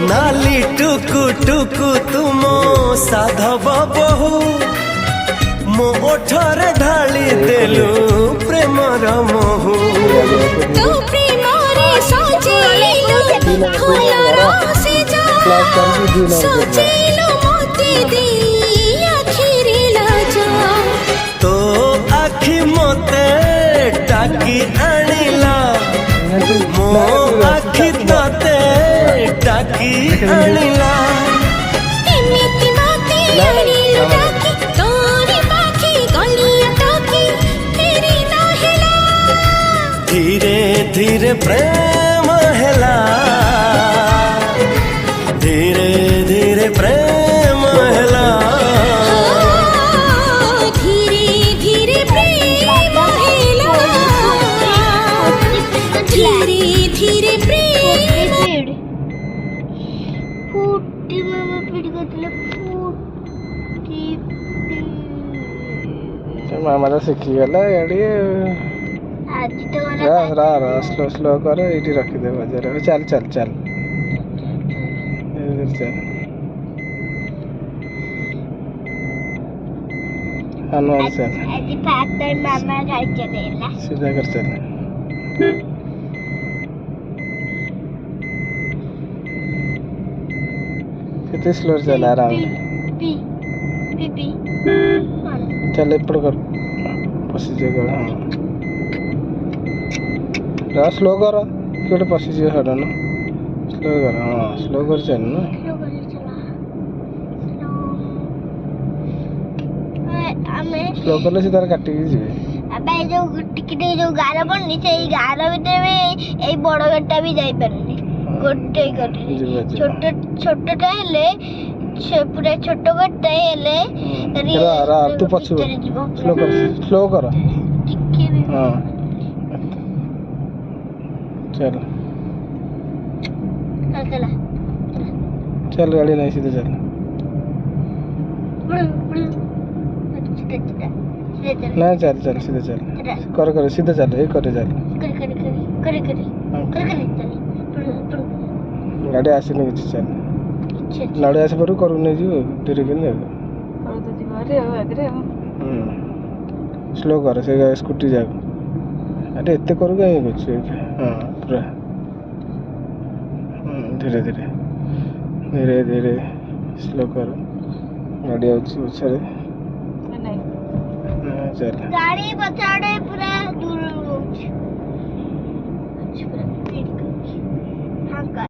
नाली टुकु टुकु तुम साधव बहु मो ओठरे ढाली देलु प्रेमर महु तू प्रेम रे सजेलु फुलर सेजा सजेलु मोती दी आखिरी लाजा तो आखि मते टाकी आनिला मो आखि तते टाकी आनिला एमिति मोती आनिलु टाकी तोरी पाखी गलिया टाकी तेरी नहेला धीरे धीरे प्रेम हेला धीरे धीरे प्रेम हेला धीरे धीरे प्रेम हेला धीरे धीरे प्रेम फूटी मामा पीड़ी करथिले फूटी मामा तो शिखीगला गाड़ी आज तो रा रा स्लो स्लो कर ये रखीदे बजार चल चल चल चल हनुमान चल आज फैक्टर मामा घर चलेला सीधा कर चल कितने स्लो चल आराम पी पी पी चल इपड़ कर पसी जगह हाँ स्लो कर क्यों पसी जगह हटन स्लो कर हाँ स्लो कर चल ना स्लो कर ले सीधा काटी जी अबे जो टिकटे जो गारा बन्नी से गारा भीतर में ए बड़ गट्टा भी जाई परनी गोटे गोटे छोट छोटटा हेले पूरा छोट गट्टा हेले रा तू पछु स्लो कर टिके भी हाँ चल चला चल गाड़ी नहीं सीधे चल नहीं चल चल सीधे चल कर सीधे चल एक करे चल गाड़ी आसनी कि चल गाड़ी आस पर करू नहीं जीव धीरे के स्लो कर से स्कूटी जा अरे एत करू कहीं कुछ हाँ पूरा धीरे धीरे धीरे धीरे स्लो कर गाड़ी आछे चल गाड़ी बचाड़े पूरा दूर